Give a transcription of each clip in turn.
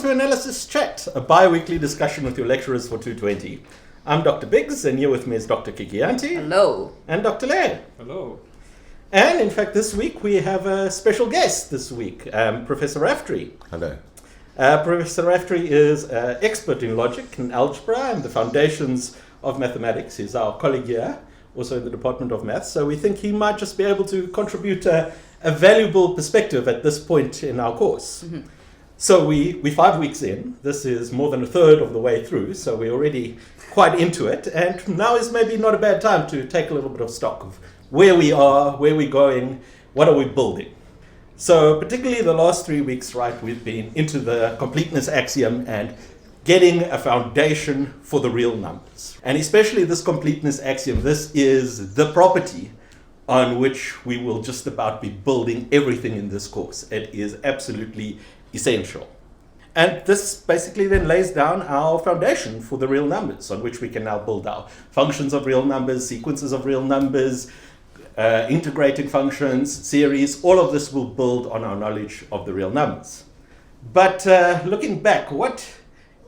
to Analysis Chat, a bi-weekly discussion with your lecturers for 220. I'm Dr. Biggs, and here with me is Dr. Kikianti. Hello. And Dr. Lair. Hello. And in fact, this week we have a special guest this week, Professor Raftery. Hello. Professor Raftery is an expert in logic and algebra and the foundations of mathematics. He's our colleague here, also in the Department of Maths. So we think he might just be able to contribute a valuable perspective at this point in our course. Mm-hmm. So we're 5 weeks in. This is more than a third of the way through, so we're already quite into it. And now is maybe not a bad time to take a little bit of stock of where we are, where we're going, what are we building. So particularly the last 3 weeks, right, we've been into the completeness axiom and getting a foundation for the real numbers. And especially this completeness axiom, this is the property on which we will just about be building everything in this course. It is absolutely essential. And this basically then lays down our foundation for the real numbers, on which we can now build our functions of real numbers, sequences of real numbers, integrating functions, series. All of this will build on our knowledge of the real numbers. But looking back, what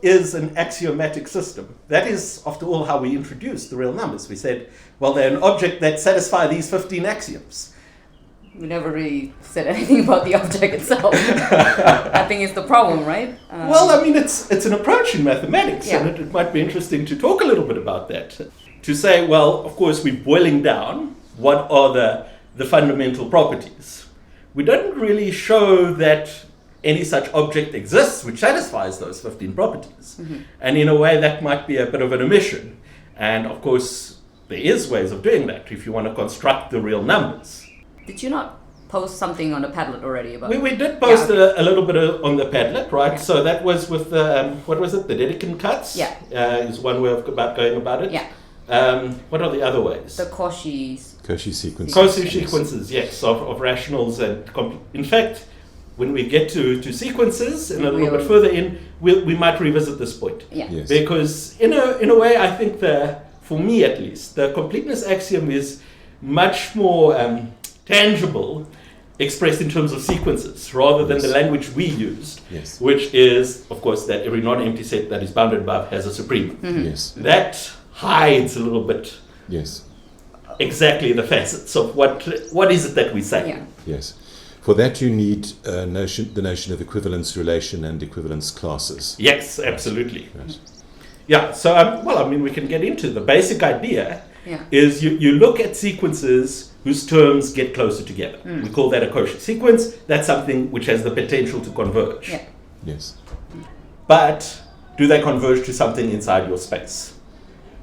is an axiomatic system? That is, after all, how we introduced the real numbers. We said, well, they're an object that satisfy these 15 axioms. We never really said anything about the object itself. I think it's the problem, right? Well, I mean, it's an approach in mathematics, yeah. and it might be interesting to talk a little bit about that. To say, well, of course, we're boiling down what are the fundamental properties. We don't really show that any such object exists which satisfies those 15 properties. Mm-hmm. And in a way, that might be a bit of an omission. And of course, there is ways of doing that if you want to construct the real numbers. Did you not post something on the Padlet already about We did post okay. a little bit on the Padlet, right? Yeah. So that was with the, what was it? The Dedekind cuts? Yeah. Is one way of going about it. Yeah. What are the other ways? The Cauchy sequences. Cauchy sequences, yes, of rationals. And in fact, when we get to sequences and a little bit further in, we might revisit this point. Yeah. Yes. Because in a way, I think for me at least, the completeness axiom is much more tangible, expressed in terms of sequences, rather than the language we used, which is, of course, that every non-empty set that is bounded above has a supremum. Mm-hmm. Yes. That hides a little bit exactly the facets of what is it that we say. Yeah. Yes. For that you need the notion of equivalence relation and equivalence classes. Yes, absolutely. Yes. Yeah, so we can get into the basic idea. Is you look at sequences whose terms get closer together. We call that a Cauchy sequence. That's something which has the potential to converge. Yeah. Yes. But do they converge to something inside your space?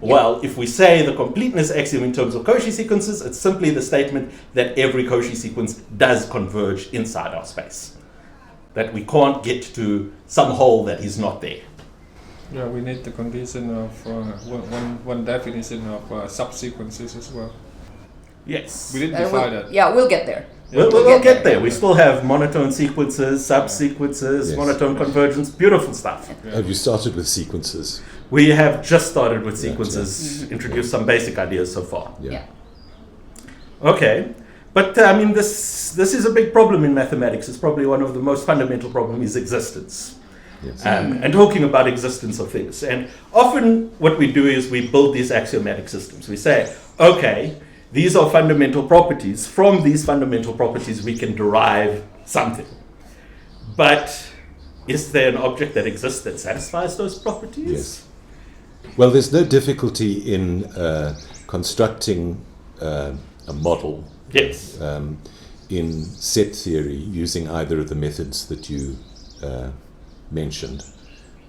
Yeah. Well, if we say the completeness axiom in terms of Cauchy sequences, it's simply the statement that every Cauchy sequence does converge inside our space. That we can't get to some hole that is not there. Yeah, we need the condition of one definition of subsequences as well. Yes. We didn't define that. Yeah, we'll get there. We'll get there. We still have monotone sequences, subsequences, monotone convergence, beautiful stuff. Yeah. Have you started with sequences? We have just started with sequences, introduced some basic ideas so far. Yeah. Okay. But this is a big problem in mathematics. It's probably one of the most fundamental problems is existence. Yes. And talking about existence of things. And often what we do is we build these axiomatic systems. We say, okay, these are fundamental properties. From these fundamental properties, we can derive something. But is there an object that exists that satisfies those properties? Yes. Well, there's no difficulty in constructing a model in set theory using either of the methods that you mentioned,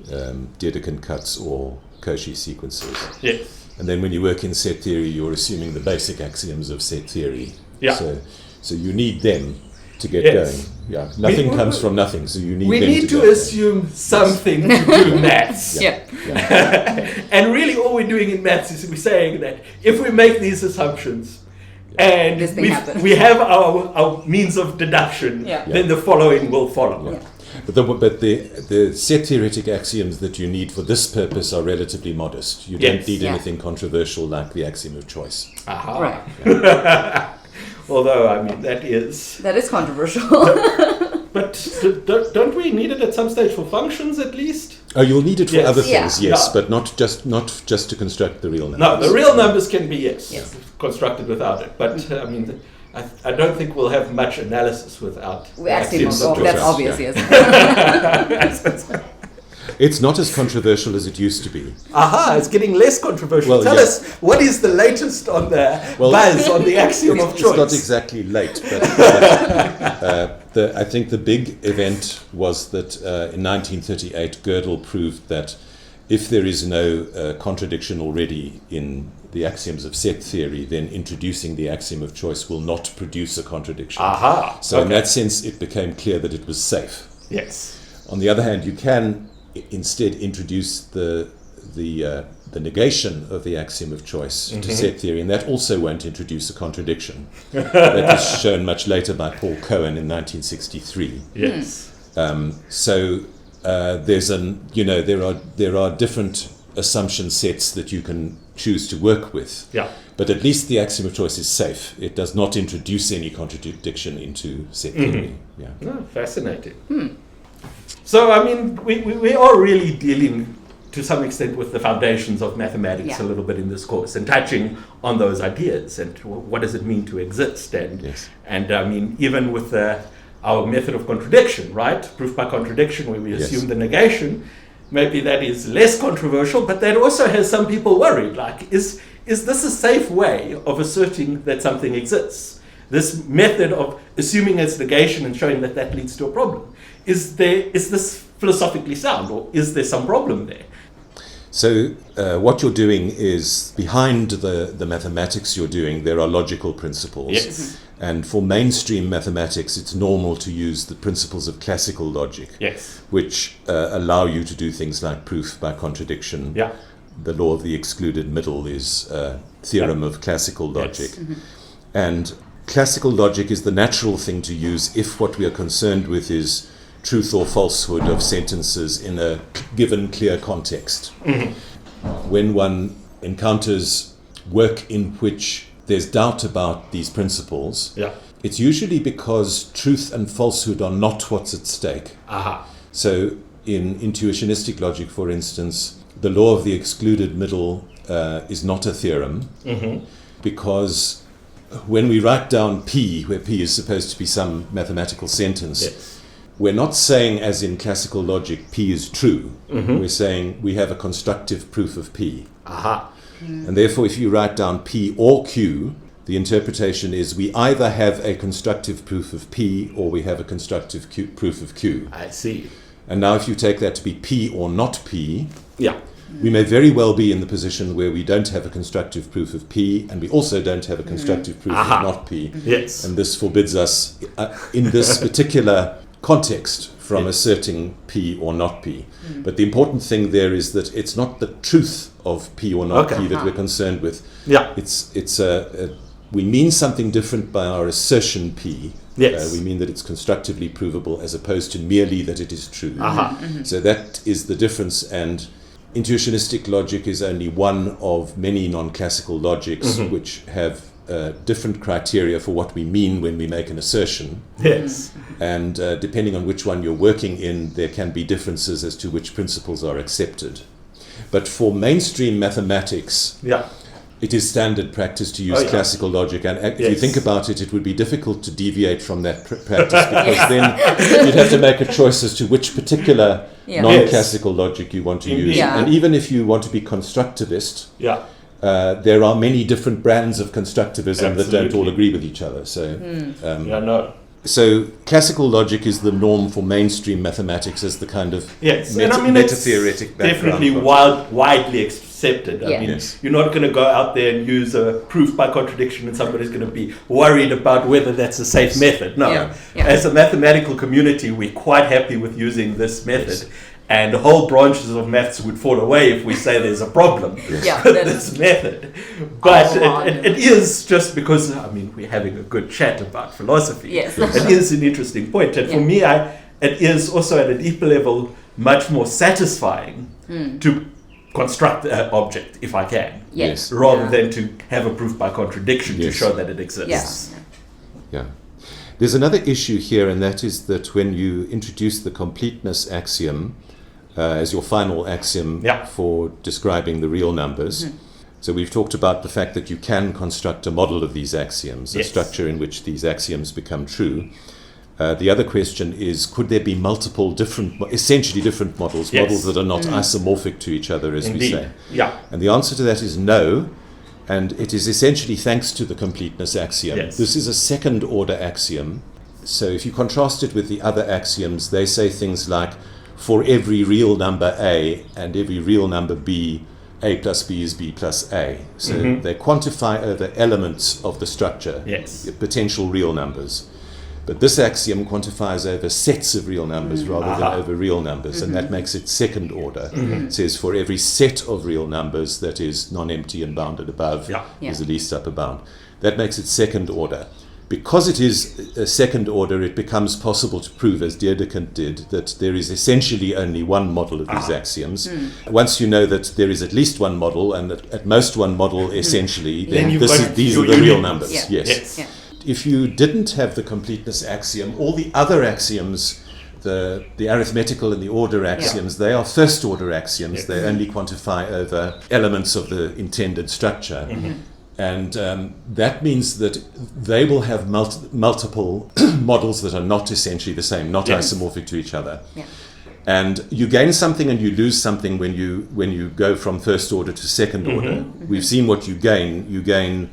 Dedekind cuts or Cauchy sequences. Yes. And then when you work in set theory, you're assuming the basic axioms of set theory. Yeah. So you need them to get going. Yeah. Nothing comes from nothing, so you need them to We need to assume something to do maths. And really all we're doing in maths is we're saying that if we make these assumptions and we have our means of deduction, then the following will follow. Yeah. But the set theoretic axioms that you need for this purpose are relatively modest. You don't need anything controversial like the axiom of choice. Aha. Right. Although, that is controversial. But don't we need it at some stage for functions at least? Oh, you'll need it for Yes. other things, Yeah. yes, Yeah. but not just to construct the real numbers. No, the real numbers can be, yes, Yes. constructed without it. But, I mean, I don't think we'll have much analysis without We actually axioms not. of That's choice. obvious, yes. It's not as controversial as it used to be. Aha, it's getting less controversial. Well, Tell yeah. us, what is the latest on the Well, buzz on the axiom of It's choice? not exactly late, but I think the big event was that in 1938 Gödel proved that if there is no contradiction already in the axioms of set theory, then introducing the axiom of choice will not produce a contradiction. Aha. So in okay. that sense, it became clear that it was safe. Yes. On the other hand, you can instead introduce the negation of the axiom of choice to set theory, and that also won't introduce a contradiction. That was shown much later by Paul Cohen in 1963. Yes. So there are different assumption sets that you can choose to work with. Yeah. But at least the axiom of choice is safe. It does not introduce any contradiction into set theory. Yeah. Oh, fascinating. So, I mean, we are really dealing to some extent with the foundations of mathematics Yeah. a little bit in this course and touching on those ideas and what does it mean to exist. And, Yes. and I mean, even with our method of contradiction, right? Proof by contradiction, where we Yes. assume the negation, maybe that is less controversial, but that also has some people worried. Like, is this a safe way of asserting that something exists? This method of assuming its negation and showing that that leads to a problem. Is this philosophically sound, or is there some problem there? So what you're doing is, behind the mathematics you're doing, there are logical principles. Yes. And for mainstream mathematics, it's normal to use the principles of classical logic, Yes. which allow you to do things like proof by contradiction. Yeah. The law of the excluded middle is a theorem of classical logic. Yes. And classical logic is the natural thing to use if what we are concerned with is truth or falsehood of sentences in a given clear context. When one encounters work in which there's doubt about these principles, Yeah. it's usually because truth and falsehood are not what's at stake. Aha. So in intuitionistic logic, for instance, the law of the excluded middle is not a theorem, because when we write down P, where P is supposed to be some mathematical sentence, Yes. we're not saying, as in classical logic, P is true. We're saying we have a constructive proof of P. Aha. And therefore, if you write down P or Q, the interpretation is we either have a constructive proof of P or we have a constructive proof of Q. I see. And now if you take that to be P or not P, Yeah. we may very well be in the position where we don't have a constructive proof of P, and we also don't have a constructive proof Aha. of not P. Yes. And this forbids us, in this particular context, from Yes. asserting P or not P. But the important thing there is that it's not the truth of P or not Okay. P that we're concerned with. Yeah. We mean something different by our assertion P. Yes. We mean that it's constructively provable as opposed to merely that it is true. Aha. So that is the difference, and intuitionistic logic is only one of many non-classical logics which have different criteria for what we mean when we make an assertion. Yes. And depending on which one you're working in, there can be differences as to which principles are accepted. But for mainstream mathematics, Yeah. it is standard practice to use Oh, yeah. classical logic, and if you Yes. think about it, it would be difficult to deviate from that practice, because then you'd have to make a choice as to which particular Yeah. non-classical logic you want to Indeed. use. Yeah. And even if you want to be constructivist, Yeah. there are many different brands of constructivism that don't all Absolutely. agree with each other. So, Yeah. No. so classical logic is the norm for mainstream mathematics as the kind of Yes, and I mean it's meta-theoretic background. definitely for- widely accepted. I Yeah. mean, Yes. you're not going to go out there and use a proof by contradiction, and somebody's going to be worried about whether that's a safe method. No, Yeah. Yeah. as a mathematical community, we're quite happy with using this method. And whole branches of maths would fall away if we say there's a problem Yeah, with that this method. But Oh, it is just because, I mean, we're having a good chat about philosophy. Yes. It is an interesting point. And for me, it is also at a deeper level much more satisfying to construct an object if I can, Yes. rather Yeah. than to have a proof by contradiction to Yes. show that it exists. Yeah. Yeah. There's another issue here, and that is that when you introduce the completeness axiom as your final axiom for describing the real numbers, so we've talked about the fact that you can construct a model of these axioms, a structure in which these axioms become true. The other question is, could there be multiple essentially different models, models that are not isomorphic to each other, as we say? Yeah. And the answer to that is no, and it is essentially thanks to the completeness axiom. Yes. This is a second order axiom, so if you contrast it with the other axioms, they say things like, for every real number A and every real number B, A plus B is B plus A. So they quantify over elements of the structure, potential real numbers. But this axiom quantifies over sets of real numbers rather than over real numbers, and that makes it second order. It says for every set of real numbers that is non-empty and bounded above is the least upper bound. That makes it second order. Because it is a second order, it becomes possible to prove, as Dedekind did, that there is essentially only one model of these axioms. Once you know that there is at least one model, and that at most one model essentially, then these are the real numbers. Yes. If you didn't have the completeness axiom, all the other axioms, the arithmetical and the order axioms, they are first order axioms. They only quantify over elements of the intended structure. And that means that they will have multiple models that are not essentially the same, not isomorphic to each other. And you gain something and you lose something when you go from first order to second order. We've seen what you gain. You gain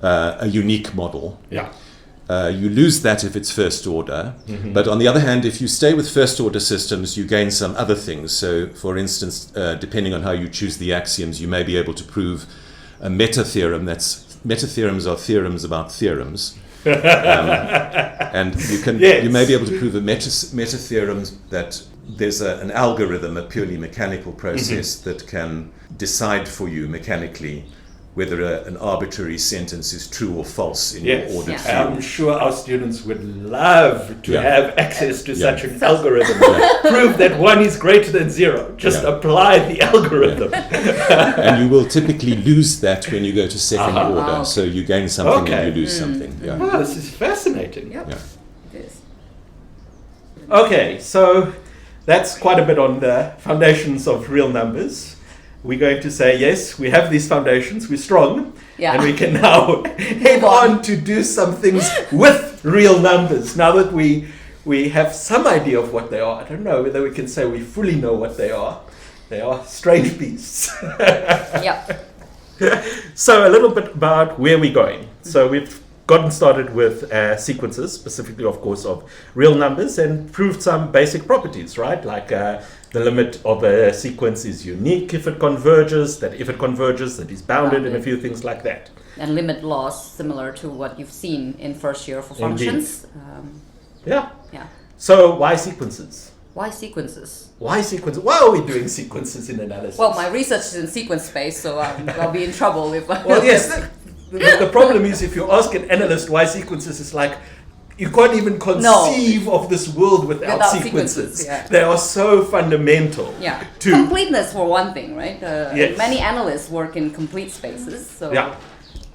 a unique model. You lose that if it's first order. But on the other hand, if you stay with first order systems, you gain some other things. So, for instance, depending on how you choose the axioms, you may be able to prove a meta-theorem. Meta-theorems are theorems about theorems. And you may be able to prove a meta-theorem that there's an algorithm, a purely mechanical process that can decide for you mechanically whether an arbitrary sentence is true or false in your ordered view. I'm sure our students would love to have access to such an algorithm. Prove that 1 is greater than 0. Just apply the algorithm. And you will typically lose that when you go to second order. So you gain something and you lose something. Wow, this is fascinating. It is. Okay, so that's quite a bit on the foundations of real numbers. We're going to say, yes, we have these foundations, we're strong, and we can now head on to do some things with real numbers. Now that we have some idea of what they are, I don't know whether we can say we fully know what they are. They are strange beasts. So a little bit about where we're going. So we've gotten started with sequences, specifically, of course, of real numbers, and proved some basic properties, right? Like the limit of a sequence is unique if it converges, that if it converges, that is bounded, and a few things like that. And limit laws similar to what you've seen in first year for functions. So why sequences? Why sequences? Why sequences? Why are we doing sequences in analysis? Well, my research is in sequence space, so I'll be in trouble if I... Well, yes. The problem is if you ask an analyst why sequences, it's like you can't even conceive of this world without sequences. They are so fundamental. To completeness for one thing, right? Many analysts work in complete spaces. So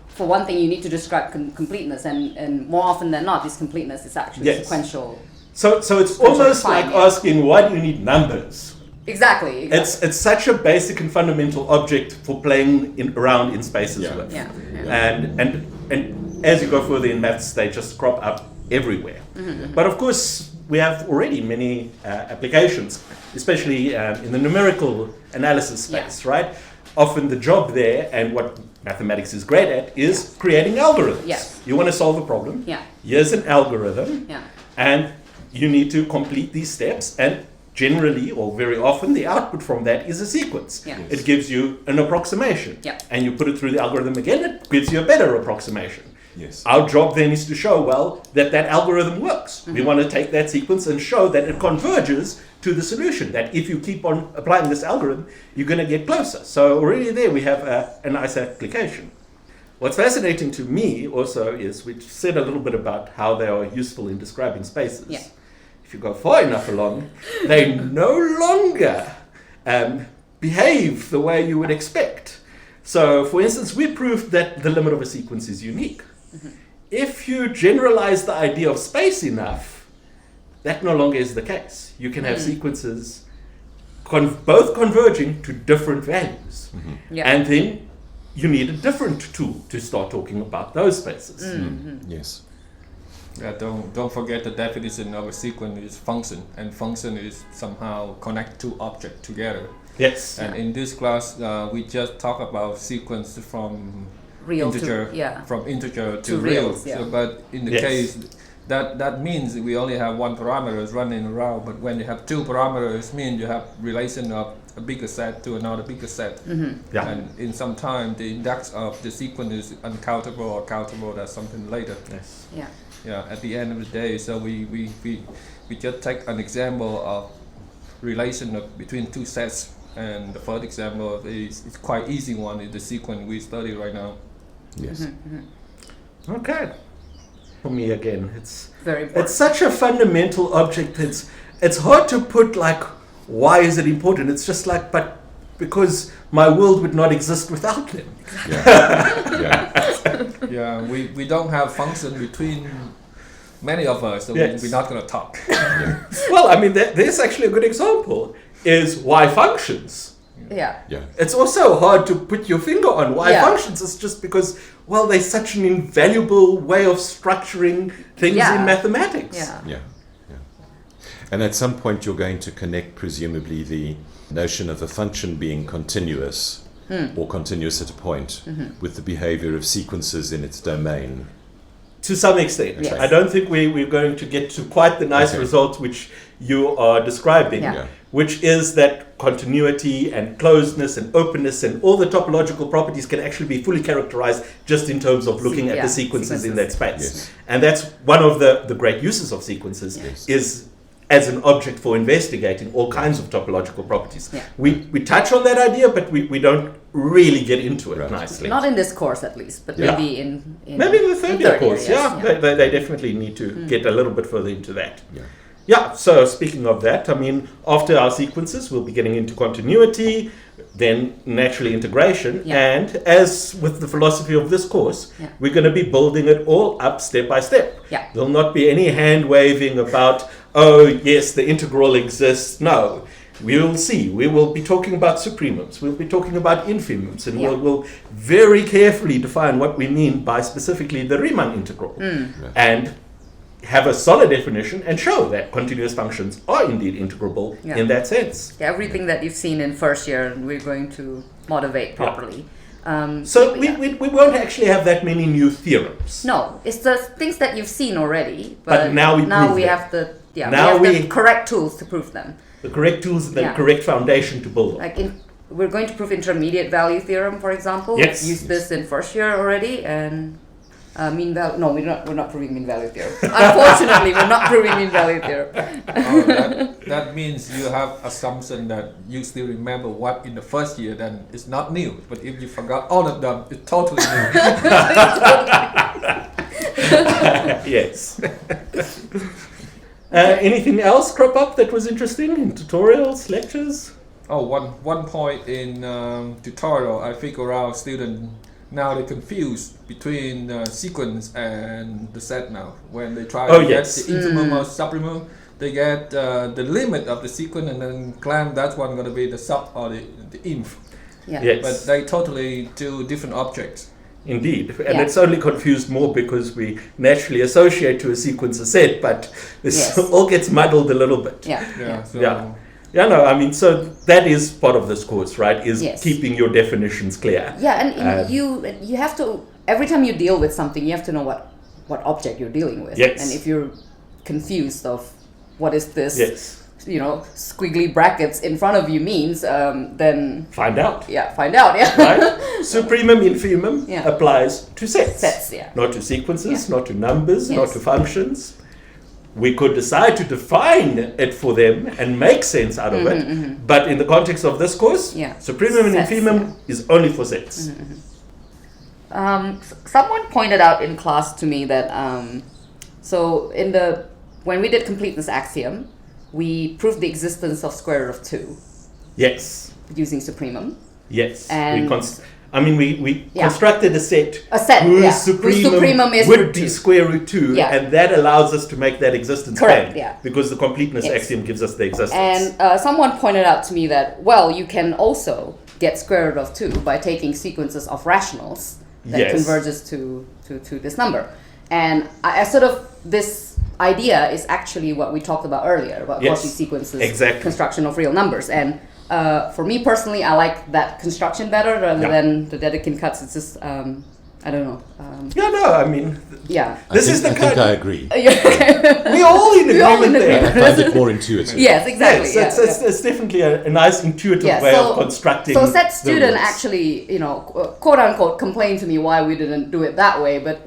for one thing, you need to describe completeness, and more often than not, this completeness is actually sequential. So it's almost like asking, why do you need numbers? Exactly. It's such a basic and fundamental object for playing around in spaces with. And as you go further in maths, they just crop up everywhere. But of course, we have already many applications, especially in the numerical analysis space, right? Often the job there, and what mathematics is great at, is creating algorithms. You want to solve a problem. Here's an algorithm. And you need to complete these steps, and generally, or very often, the output from that is a sequence. It gives you an approximation. And you put it through the algorithm again, it gives you a better approximation. Our job then is to show, that algorithm works. We want to take that sequence and show that it converges to the solution, that if you keep on applying this algorithm, you're going to get closer. So already there we have a nice application. What's fascinating to me also is, we said a little bit about how they are useful in describing spaces. If you go far enough along, they no longer behave the way you would expect. So, for instance, we proved that the limit of a sequence is unique. if you generalize the idea of space enough, that no longer is the case. You can have sequences both converging to different values. And then you need a different tool to start talking about those spaces. Yes. Yeah, don't forget the definition of a sequence is function, and function is somehow connect two objects together. Yes. And in this class, we just talk about sequence from Real integer to, from integer to real. real. So, but in the case that means we only have one parameter running around. But when you have two parameters, means you have relation of a bigger set to another bigger set. And in some time, the index of the sequence is uncountable or countable. That's something later. Yes. Yeah. At the end of the day, so we just take an example of relation between two sets. And the first example is quite easy one is the sequence we study right now. Yes. Okay. For me again, it's very important. It's such a fundamental object. It's hard to put like, why is it important? It's just like, but because my world would not exist without them. Yeah, we don't have function between many of us, so we're not going to talk. Well, I mean, there's actually a good example. Is why functions. Yeah. It's also hard to put your finger on why functions. It's just because, well, they're such an invaluable way of structuring things in mathematics. And at some point you're going to connect presumably the notion of a function being continuous or continuous at a point with the behavior of sequences in its domain. To some extent. Yes. I don't think we're going to get to quite the nice result which you are describing, which is that continuity and closedness and openness and all the topological properties can actually be fully characterized just in terms of looking at the sequences in that space. And that's one of the great uses of sequences is as an object for investigating all kinds of topological properties. We touch on that idea, but we don't really get into it nicely. Not in this course, at least, but maybe in maybe in the third year course. Yes. They definitely need to get a little bit further into that. So speaking of that, I mean, after our sequences, we'll be getting into continuity, then naturally integration, and as with the philosophy of this course, we're going to be building it all up step by step. There'll not be any hand waving about, oh yes, the integral exists. No, we'll see. We will be talking about supremums. We'll be talking about infimums, and we'll very carefully define what we mean by specifically the Riemann integral, and have a solid definition and show that continuous functions are indeed integrable in that sense. Everything that you've seen in first year, we're going to motivate properly. So we won't actually have that many new theorems. No, it's the things that you've seen already. But now we have the the correct tools to prove them. The correct tools and the correct foundation to build on. Like we're going to prove intermediate value theorem, for example. Yes. Used this in first year already, and mean value. No, we're not proving mean value theorem. Unfortunately, we're not proving mean value theorem. That means you have assumption that you still remember what in the first year, then it's not new. But if you forgot all of them, it's totally new. Yes. Anything else crop up that was interesting in tutorials, lectures? Oh, one point in tutorial, I figure out students now they confuse between sequence and the set now. When they try to get the infimum or supremum, they get the limit of the sequence and then claim that's one going to be the sub or the inf. But they totally do different objects. Indeed, and it's only confused more because we naturally associate to a sequence a set, but this all gets muddled a little bit. So that is part of this course, right? Is keeping your definitions clear. And you have to, every time you deal with something, you have to know what object you're dealing with. And if you're confused of what is this, squiggly brackets in front of you means, then find out. Right? Supremum, infimum applies to sets. Not to sequences, not to numbers, not to functions. We could decide to define it for them and make sense out of it, but in the context of this course, supremum and infimum is only for sets. Someone pointed out in class to me that when we did completeness axiom, we proved the existence of square root of 2. Yes. Using supremum. Yes. And I mean, we constructed a set whose supremum is would be square root 2, and that allows us to make that existence correct, claim, because the completeness axiom gives us the existence. And someone pointed out to me that, well, you can also get square root of 2 by taking sequences of rationals that converges to this number. And I sort of, this idea is actually what we talked about earlier, about Cauchy sequences, construction of real numbers. And for me personally, I like that construction better rather than the Dedekind cuts. It's just, I don't know. I mean, this is the kind. I think I agree. We all in agreement there. I find it more intuitive. Yes, exactly. Yes, it's definitely a nice intuitive way of constructing. So that student actually, quote unquote, complained to me why we didn't do it that way. But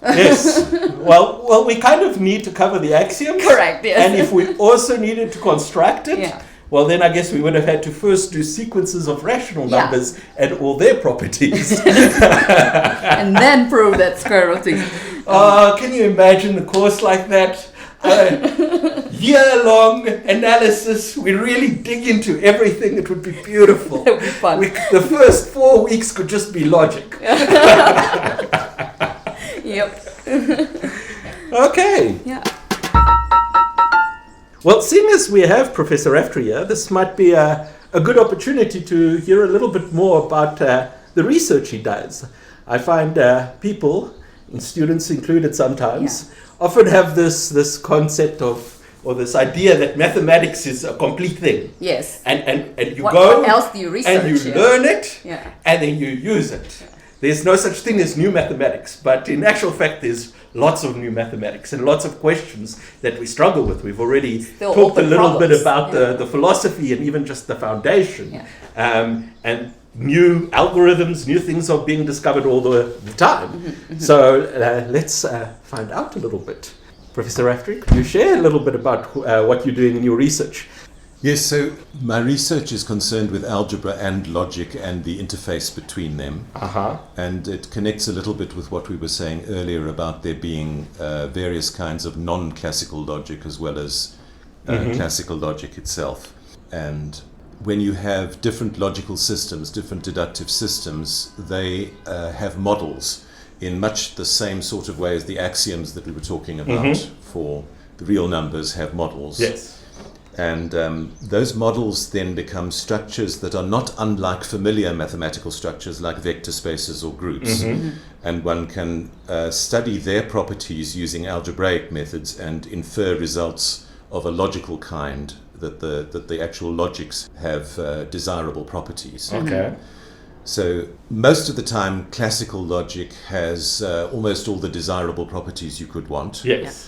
Yes. Well, we kind of need to cover the axioms. Correct. Yes. And if we also needed to construct it. Well, then I guess we would have had to first do sequences of rational numbers and all their properties. And then prove that square root thing. Can you imagine a course like that? Year-long analysis. We really dig into everything. It would be beautiful. It would be fun. The first 4 weeks could just be logic. Yep. Okay. Yeah. Well, seeing as we have Professor Raftery here, this might be a good opportunity to hear a little bit more about the research he does. I find people, and students included sometimes, often have this concept of, or this idea that mathematics is a complete thing. Yes. And you what else do you research? And you learn it, and then you use it. There's no such thing as new mathematics, but in actual fact there's lots of new mathematics and lots of questions that we struggle with. We've already talked a little bit about the philosophy and even just the foundation. And new algorithms, new things are being discovered all the time. So let's find out a little bit. Professor Raftery, could you share a little bit about what you're doing in your research? Yes, so my research is concerned with algebra and logic and the interface between them. And it connects a little bit with what we were saying earlier about there being various kinds of non-classical logic as well as classical logic itself. And when you have different logical systems, different deductive systems, they have models in much the same sort of way as the axioms that we were talking about for the real numbers have models. Yes. And those models then become structures that are not unlike familiar mathematical structures like vector spaces or groups. And one can study their properties using algebraic methods and infer results of a logical kind that the actual logics have desirable properties. Okay. So most of the time classical logic has almost all the desirable properties you could want. Yes.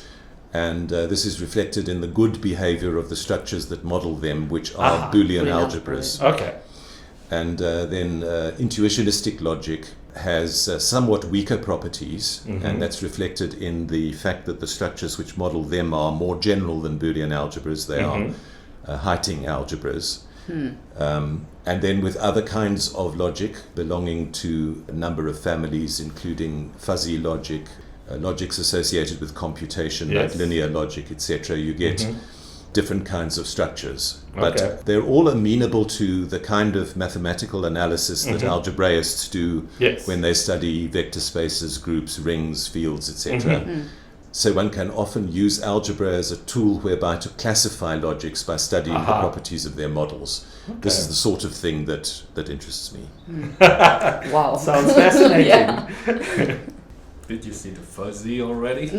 And this is reflected in the good behavior of the structures that model them, which are Boolean algebras. Okay. And then intuitionistic logic has somewhat weaker properties, and that's reflected in the fact that the structures which model them are more general than Boolean algebras. They are Heyting algebras. And then with other kinds of logic belonging to a number of families, including fuzzy logic, logics associated with computation, like linear logic, etc., you get different kinds of structures. But they're all amenable to the kind of mathematical analysis that algebraists do when they study vector spaces, groups, rings, fields, etc. So one can often use algebra as a tool whereby to classify logics by studying the properties of their models. This is the sort of thing that interests me. Wow. Sounds fascinating. Did you see the fuzzy already?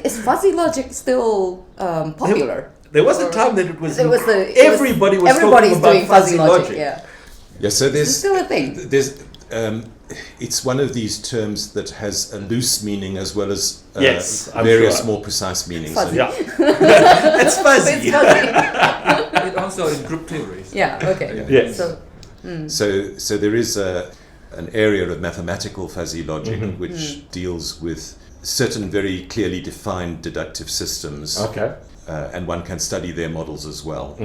Is fuzzy logic still popular? There was a time that everybody was talking about fuzzy logic. Yeah, so it's still a thing. There's it's one of these terms that has a loose meaning as well as various more precise meanings. Fuzzy. It's fuzzy. It's fuzzy. It also in group theories. Yes. So there is an area of mathematical fuzzy logic which deals with certain very clearly defined deductive systems. And one can study their models as well.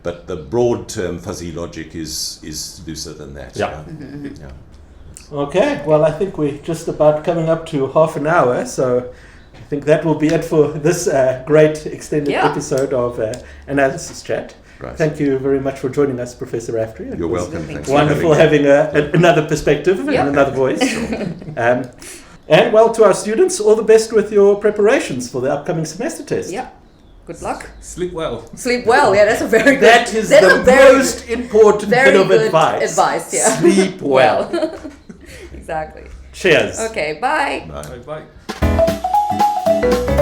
But the broad term fuzzy logic is looser than that. Okay, well, I think we're just about coming up to half an hour, so I think that will be it for this great extended episode of Analysis Chat. Right. Thank you very much for joining us, Professor Raftery. You're welcome. Thanks Wonderful having another perspective and another voice. And well, to our students, all the best with your preparations for the upcoming semester test. Yeah. Good luck. Sleep well. Sleep well. Yeah, that's a very good. That is the most important bit of advice. Advice. Yeah. Sleep well. Exactly. Cheers. Okay. Bye. Bye. Bye.